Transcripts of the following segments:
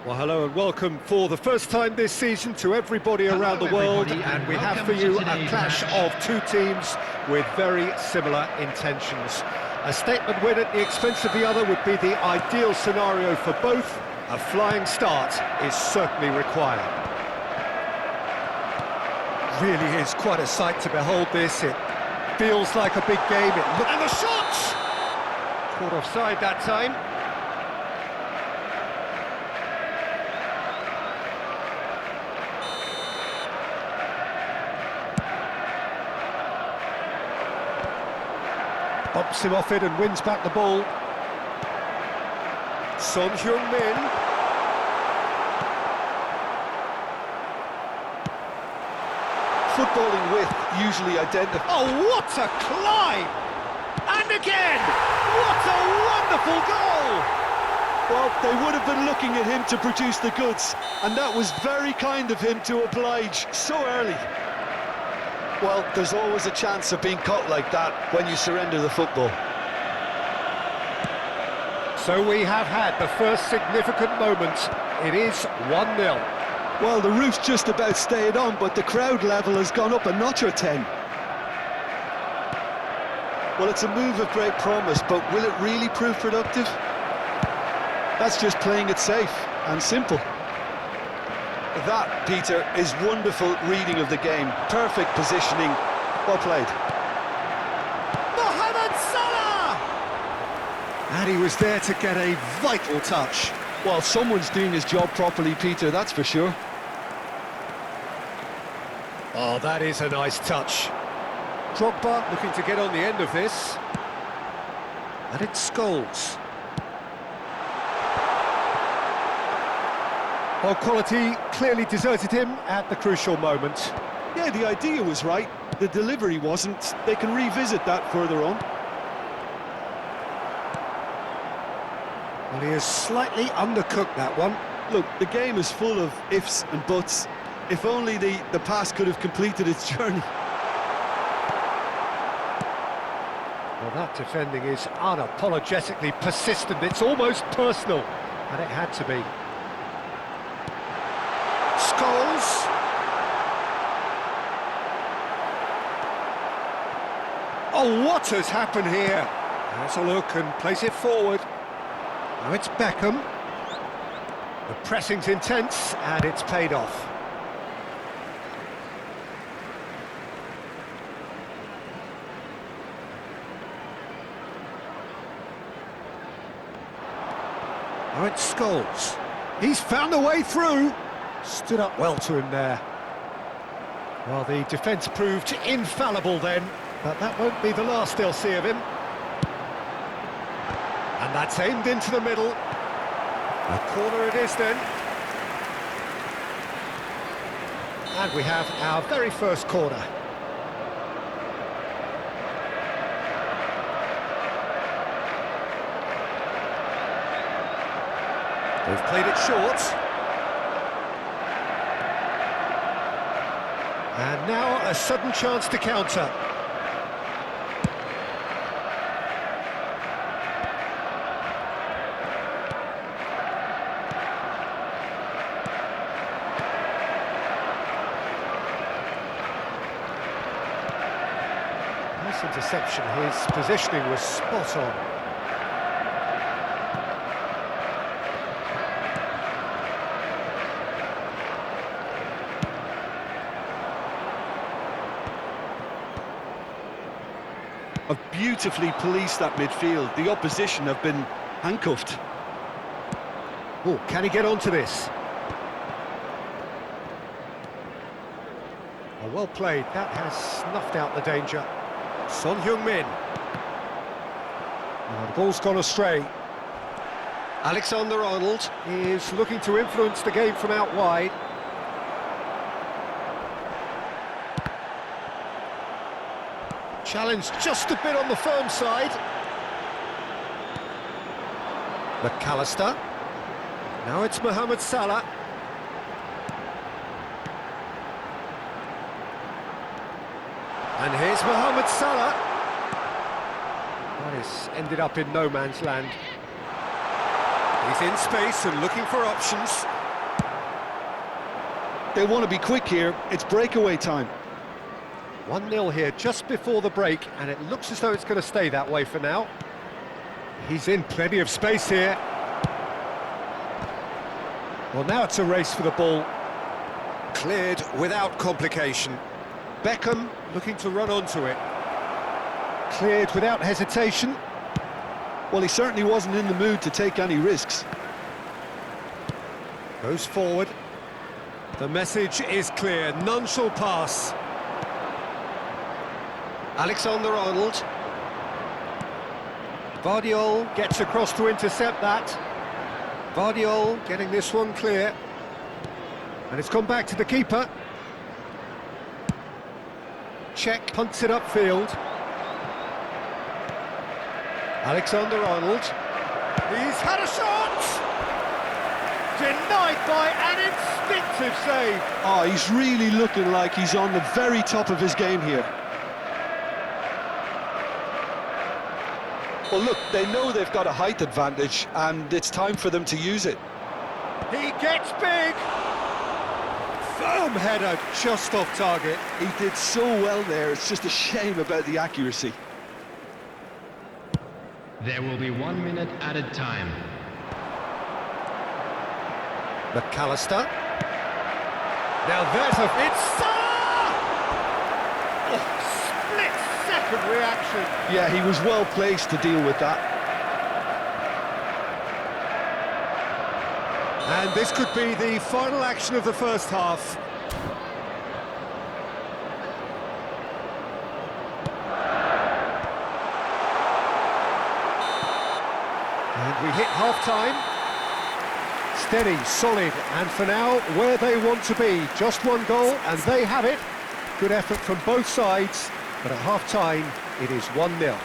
Well, hello and welcome for the first time this season to everybody around the world, and we have for you a clash of two teams with very similar intentions. A statement win at the expense of the other would be the ideal scenario for both. A flying start is certainly required. Really is quite a sight to behold this. It feels like a big game. And the shot! Caught offside that time. Bumps him off it and wins back the ball. Son Heung-min. Footballing with usually identifies... Oh, what a climb! And again! What a wonderful goal! Well, they would have been looking at him to produce the goods, and that was very kind of him to oblige so early. Well, there's always a chance of being caught like that when you surrender the football. So we have had the first significant moment. It is 1-0. Well, the roof's just about stayed on, but the crowd level has gone up a notch or 10. Well, it's a move of great promise, but will it really prove productive? That's just playing it safe and simple. That, Peter, is wonderful reading of the game. Perfect positioning. Well played. Mohamed Salah! And he was there to get a vital touch. Well, someone's doing his job properly, Peter, that's for sure. Oh, that is a nice touch. Drogba looking to get on the end of this. And it's Scholes. Well, quality clearly deserted him at the crucial moment. Yeah, the idea was right. The delivery wasn't. They can revisit that further on. Well, he has slightly undercooked that one. Look, the game is full of ifs and buts. If only the pass could have completed its journey. Well, that defending is unapologetically persistent. It's almost personal, and it had to be. Scholes. Oh, what has happened here? Has a look and place it forward. Now it's Beckham. The pressing's intense, and it's paid off. Now it's Scholes. He's found a way through. Stood up well to him there. Well, the defence proved infallible then, but that won't be the last they'll see of him. And that's aimed into the middle. A corner it is then. And we have our very first corner. They've played it short. And now a sudden chance to counter. Nice interception. His positioning was spot on. Have beautifully policed that midfield. The opposition have been handcuffed. Oh, can he get onto this? Oh, well played. That has snuffed out the danger. Son Heung-min. Oh, the ball's gone astray. Alexander-Arnold is looking to influence the game from out wide. Challenge just a bit on the firm side. McAllister. Now it's Mohamed Salah. And here's Mohamed Salah. That is ended up in no man's land. He's in space and looking for options. They want to be quick here. It's breakaway time. 1-0 here just before the break, and it looks as though it's going to stay that way for now. He's in plenty of space here. Well, now it's a race for the ball. Cleared without complication. Beckham looking to run onto it. Cleared without hesitation. Well, he certainly wasn't in the mood to take any risks. Goes forward. The message is clear, none shall pass. Alexander-Arnold. Vardiol gets across to intercept that. Vardiol getting this one clear. And it's gone back to the keeper. Czech punts it upfield. Alexander-Arnold. He's had a shot! Denied by an instinctive save. Oh, he's really looking like he's on the very top of his game here. Well, look, they know they've got a height advantage, and it's time for them to use it. He gets big! Firm header, just off target. He did so well there, it's just a shame about the accuracy. There will be 1 minute added time. McAllister. Now there's a... It's... Oh, split-second reaction. Yeah, he was well placed to deal with that. And this could be the final action of the first half. And we hit half-time. Steady, solid, and for now, where they want to be. Just one goal, and they have it. Good effort from both sides, but at half-time, it is 1-0.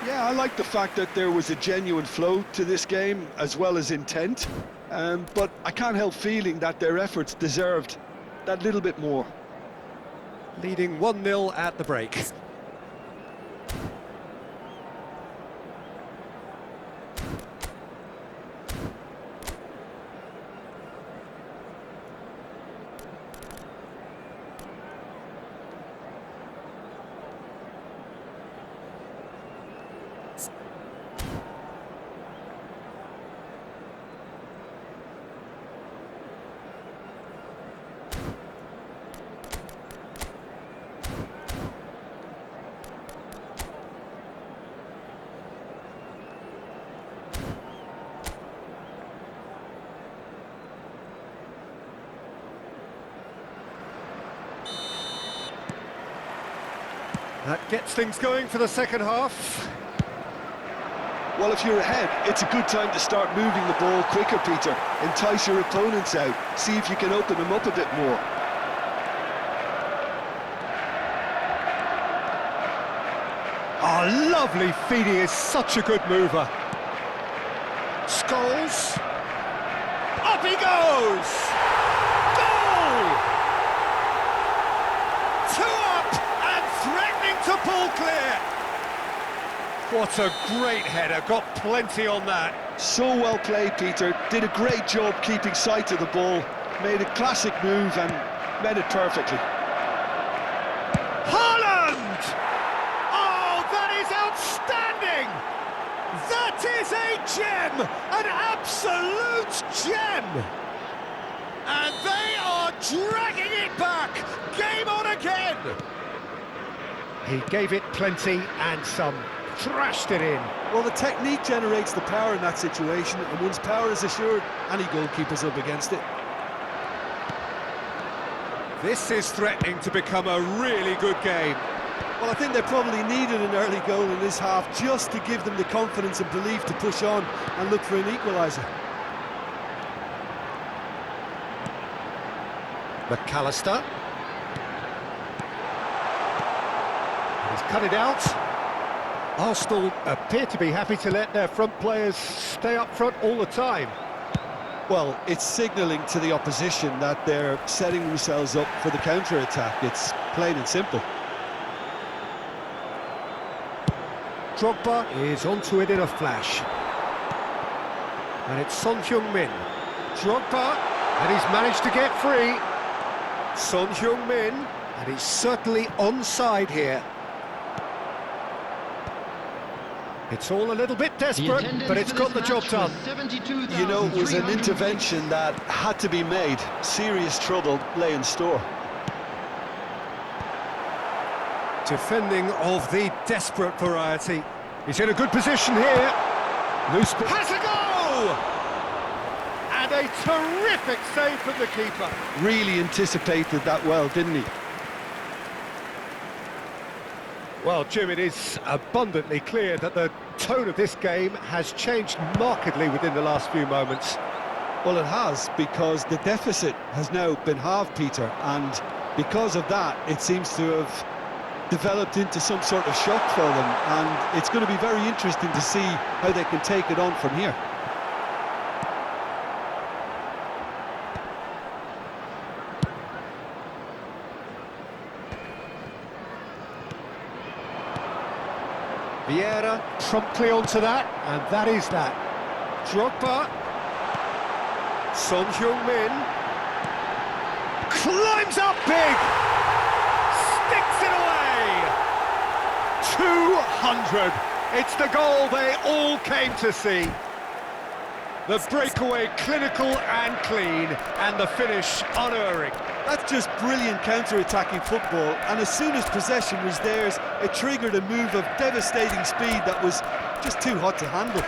Yeah, I like the fact that there was a genuine flow to this game, as well as intent. But I can't help feeling that their efforts deserved that little bit more. Leading 1-0 at the break. That gets things going for the second half. Well, if you're ahead, it's a good time to start moving the ball quicker, Peter. Entice your opponents out. See if you can open them up a bit more. Oh, lovely feed. He is such a good mover. Scholes. Up he goes! Goal! 2 up and threatening to pull clear. What a great header, got plenty on that. So well played, Peter. Did a great job keeping sight of the ball. Made a classic move and met it perfectly. Haaland! Oh, that is outstanding! That is a gem! An absolute gem! And they are dragging it back! Game on again! He gave it plenty and some. Thrashed it in. Well, the technique generates the power in that situation, and once power is assured, any goalkeeper's up against it. This is threatening to become a really good game. Well, I think they probably needed an early goal in this half just to give them the confidence and belief to push on and look for an equaliser. McAllister. He's cut it out. Arsenal appear to be happy to let their front players stay up front all the time. Well, it's signalling to the opposition that they're setting themselves up for the counter-attack. It's plain and simple. Drogba is onto it in a flash. And it's Son Heung-min. Drogba, and he's managed to get free. Son Heung-min, and he's certainly onside here. It's all a little bit desperate, but it's got the job done. You know, it was an intervention that had to be made. Serious trouble lay in store. Defending of the desperate variety. He's in a good position here. Loose has a goal! And a terrific save from the keeper. Really anticipated that well, didn't he? Well, Jim, it is abundantly clear that the tone of this game has changed markedly within the last few moments. Well, it has, because the deficit has now been halved, Peter, and because of that, it seems to have developed into some sort of shock for them, and it's going to be very interesting to see how they can take it on from here. Vieira promptly onto that, and that is that. Drogba. Son Heung-min. Climbs up big! Sticks it away! 200! It's the goal they all came to see. The breakaway clinical and clean, and the finish unerring. That's just brilliant counter-attacking football, and as soon as possession was theirs, it triggered a move of devastating speed that was just too hot to handle.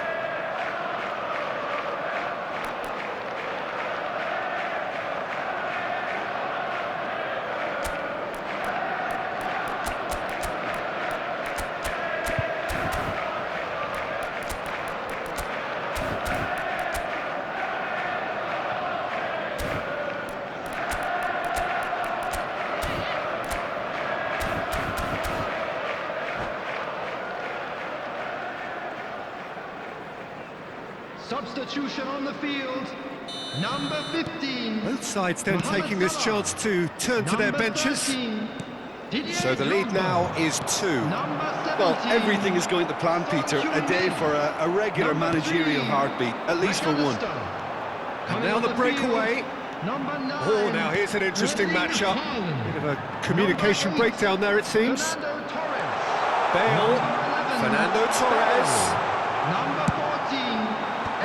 Substitution on the field, number 15. Both sides then taking this chance to turn to their benches. So the lead now is 2. Well, everything is going to plan, Peter. A day for a regular managerial heartbeat, at least for one. And now the breakaway. Oh, now here's an interesting matchup. Bit of a communication breakdown there, it seems. Bale, Fernando Torres. Number 14.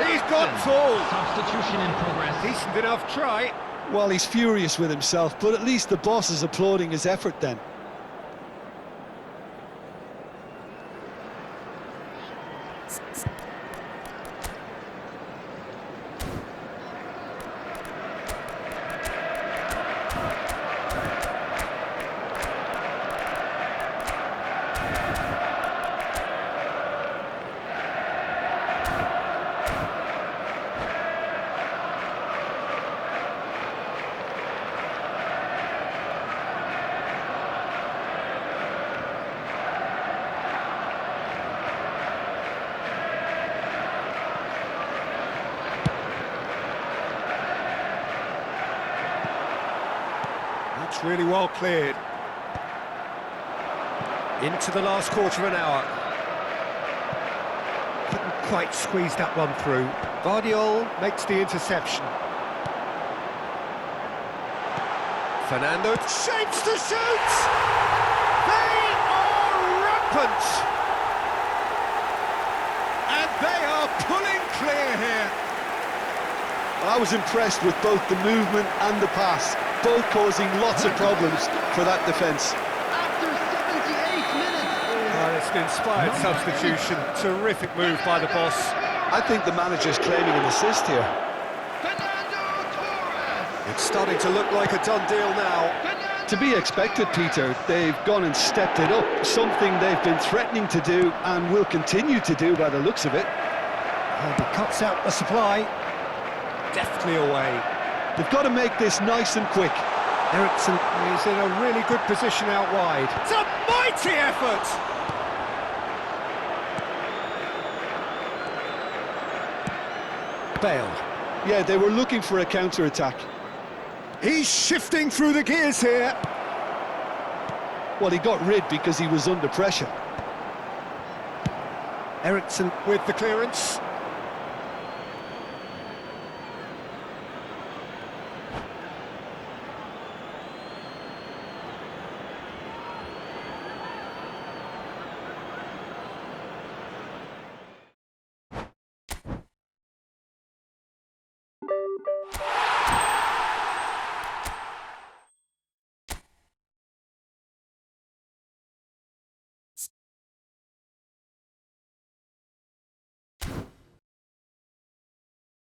He's got tall. Substitution in progress. Decent enough try. Well, he's furious with himself, but at least the boss is applauding his effort then. That's really well cleared. Into the last quarter of an hour. Couldn't quite squeeze that one through. Vardiol makes the interception. Fernando shapes to shoot! They are rampant! And they are pulling clear here. I was impressed with both the movement and the pass, both causing lots of problems for that defence. After 78 minutes. Well, it's an inspired substitution. Terrific move by the boss. I think the manager's claiming an assist here. Fernando Torres. It's starting to look like a done deal now. To be expected, Peter. They've gone and stepped it up, something they've been threatening to do and will continue to do by the looks of it. And he cuts out the supply. Deftly away. They've got to make this nice and quick. Eriksson is in a really good position out wide. It's a mighty effort! Bale. Yeah, they were looking for a counter-attack. He's shifting through the gears here. Well, he got rid because he was under pressure. Eriksson with the clearance.